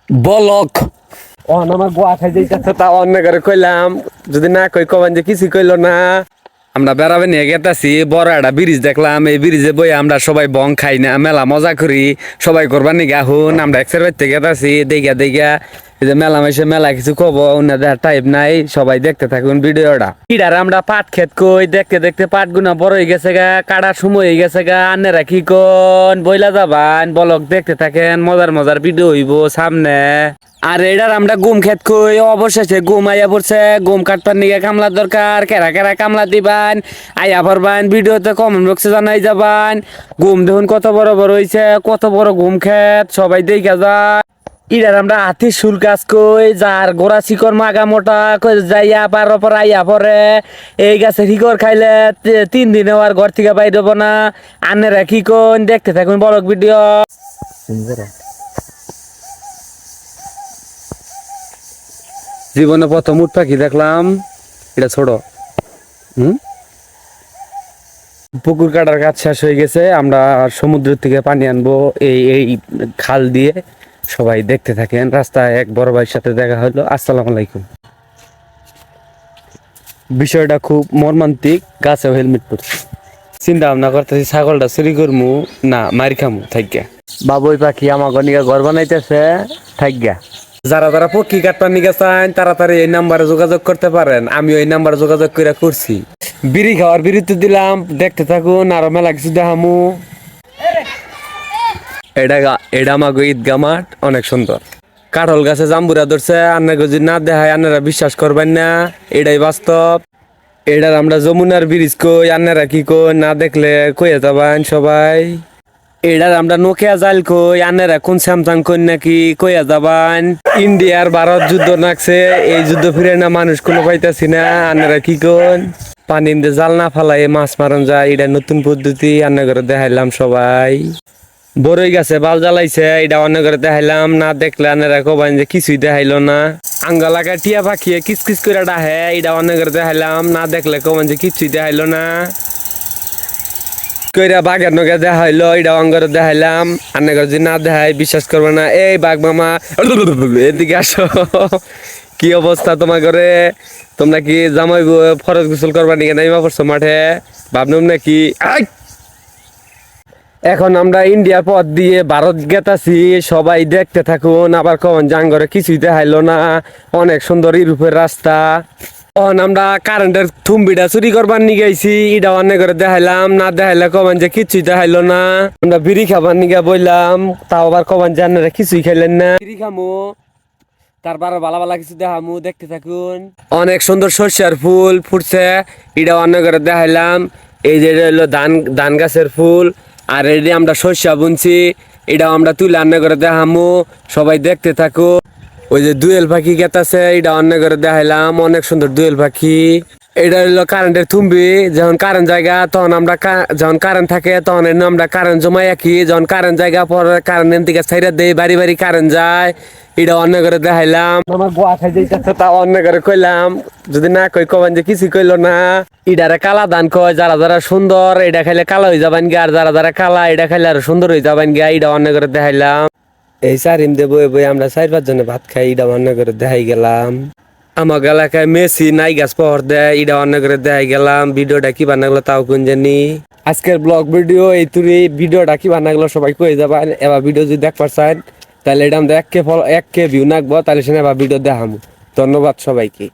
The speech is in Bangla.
বলক আমার গোয়া খাই যাইতেছে তা অন্য করে কইলাম যদি না কই কবেন যে কিছু কইলো না। আমরা বেড়াবে নিয়ে গেতাছি বড় একটা ব্রিজ দেখলাম, এই ব্রিজে বই আমরা সবাই বং খাই না মেলা মজা করি সবাই করবার নিগা হুন আমরা একসের বাড়িতে গেতাছি দেখা দেখা এই যে মেলা মেশে মেলা কিছু কব ওনাদের টাইপ নাই, সবাই দেখতে থাকুন ভিডিওটা। ইডার আমরা পাট ক্ষেত কই দেখতে দেখতে পাট গুনা বড় হয়ে গেছে গা, কাটার সময় হয়ে গেছে গা, আন্নেরা কি কোন বইলা যাবান বলক দেখতে থাকেন, মজার মজার ভিডিও হইব সামনে। আর এটার আমরা গুম খেত কই অবশেষে গুম আইয়া পড়ছে, গুম কাটবার নিগে কামলা দরকার, কেরা কেরা কামলা দিবান আইয়া পড়বান, ভিডিওতে কমেন্ট বক্সে জানাই যাবান। গুম দেখুন কত বড় বড় হইছে, কত বড় গুম খেত সবাই দেখা যায়। ইডার আমরা হাতি শুল কাজ কই যার গোড়া শিকড় মাগা মোটা কই যাইয়া পার পর আইয়া পরে এই গাছে শিকড় খাইলে 3 দিনে আর ঘর থেকে বাইর হবো না। আন্নেরা কি কোন দেখতে থাকুন বড় ভিডিও। জীবনে প্রথম উট পাখি দেখলাম, এটা ছোট। পুকুর কাটার কাজ শেষ হয়ে গেছে, আমরা সমুদ্র থেকে পানি আনবো এই এই খাল দিয়ে, সবাই দেখতে থাকেন। রাস্তায় এক বড় ভাইয়ের সাথে দেখা হলো, আসসালামু আলাইকুম। বিষয়টা খুব মর্মান্তিক, গাছেও হেলমেট পরছি। চিন্তা ভাবনা করতেছি ছাগলটা চুরি করমু না মারি খামু থাইকা। বাবুই পাখি আমাকে নিয়ে ঘর বানাইতেছে থাইকা। যারা যারা পক্ষী কাটবার নিয়ে চান তাড়াতাড়ি এই নাম্বারে যোগাযোগ করতে পারেন, আমি ওই নাম্বারে যোগাযোগ করে করছি। বিড়ি খাওয়ার বিরতি দিলাম, দেখতে থাকুন আরো মেলা কিছু দেখামু। এটা আমাকে ঈদগা মাঠ অনেক সুন্দর, কাঠল গাছে জাম্বুরা ধরছে, আন্নাকে যদি না দেখায় আন্নারা বিশ্বাস করবেন না, এটাই বাস্তব। এটার আমরা যমুনার ব্রিজ কই, আন্নারা কি কই না দেখলে কইয়া যাবেন সবাই। এটার আমরা নোকিয়া জাল কই, আন্নারা কোন স্যামসাং কই নাকি কইয়া যাবান। ইন্ডিয়ার ভারত যুদ্ধ নাকছে, এই যুদ্ধ ফিরে না মানুষ কোনো পাইতাছি না, আন্নারা কি কোন। পানির দিয়ে জাল না ফালাই মাছ মারন যায়, এটা নতুন পদ্ধতি আন্না করে দেখাইলাম সবাই। বড়ই গাছে বাল জ্বালাইছে, এটা অন্য করে দেখাইলাম, না দেখলে আন্নারা কবান যে কিছুই দেখাইলো না। আঙ্গালাকা টিয়া পাখিয়ে কিস কিস করে ডাহে, এটা অন্য করে দেখাইলাম, না দেখলে কবান যে কিছুই দেখাইলো না। কইরা বাঘের নগে দেখাইলো, এটা অঙ্গরে দেখাইলাম, আন্না করে যদি না দেখাই বিশ্বাস করবে না। এই বাঘ মামা এদিকে আসো, কি অবস্থা তোমার ঘরে? তোমরা কি জামাই ফরজ গোসল করবা নাকি নাইমা পড়ছো মাঠে? ভাবলাম নাকি। এখন আমরা ইন্ডিয়া পথ দিয়ে ভারত গেতাছি, সবাই দেখতে থাকুন। আবার কখন জাঙ্গরে কিছুই দেখাইলো না, অনেক সুন্দর ইউরোপের রাস্তা। তখন আমরা কারেন্টের থুম্বিটা চুরি করবার নিয়ে গেছি, এটা অনেক করে দেখাইলাম, না দেখাইলে কমান যে কিছুই দেখাইলো না। আমরা বিড়ি খাবার নিয়ে বললাম, তাও আবার কমান যে আপনারা কিছুই খাইলেন না। বিড়ি খামু তারপর ভালো ভালো কিছু দেখামু, দেখতে থাকুন। অনেক সুন্দর সর্ষের ফুল ফুটছে, এটা অন্য করে দেখাইলাম। এই যে হলো ধান গাছের ফুল, আর এই আমরা সর্ষা বুনছি, এটাও আমরা তুলে অন্য করে দেখামু, সবাই দেখতে থাকো। ওই যে দুয়েল পাখি গেতাছে, এটা অন্য করে দেখাইলাম, অনেক সুন্দর দুয়েল পাখি। এটা হলো কারেন্টের থুম্বি, যখন কারেন্ট জায়গা তখন আমরা যখন কারেন্ট থাকে তখন আমরা কারেন্ট জমাই রাখি, যখন কারেন্ট জায়গা পরে কারেন্ট দিকে সাইডে দেই, বাড়ি বাড়ি কারেন্ট যায়, এটা অন্য করে দেখাইলাম। আমার গোয়া খাই যাইতেছে তা অন্য করে কইলাম, যদি না কই কবেন যে কিছু কইলো না। ইডারে কালা ধান কয়, যারা যারা সুন্দর এটা খাইলে কালা হয়ে যাবেন গিয়া, আর যারা যারা কালা এটা খাইলে আর সুন্দর হয়ে যাবেন গিয়া, এটা অন্য করে দেখাইলাম। এই সারিম দে বই বই আমরা 4-5 জনে ভাত খাই, এটা অন্য করে দেখাই গেলাম। আমার এলাকায় মেসি নাই গাছ পাওয়ার দেয়, এটা অন্য করে দেখাই গেলাম। ভিডিওটা কি বানাগলো তাও কোন জানি। আজকের ব্লগ ভিডিও এই তুই, ভিডিওটা কি বানাগলো সবাই কয়ে যাবেন। এবার ভিডিও যদি দেখবার চান তাহলে এটা আমরা 1K ভিউ নাকবো, তাহলে সে এবার ভিডিও দেখামু। ধন্যবাদ সবাইকে।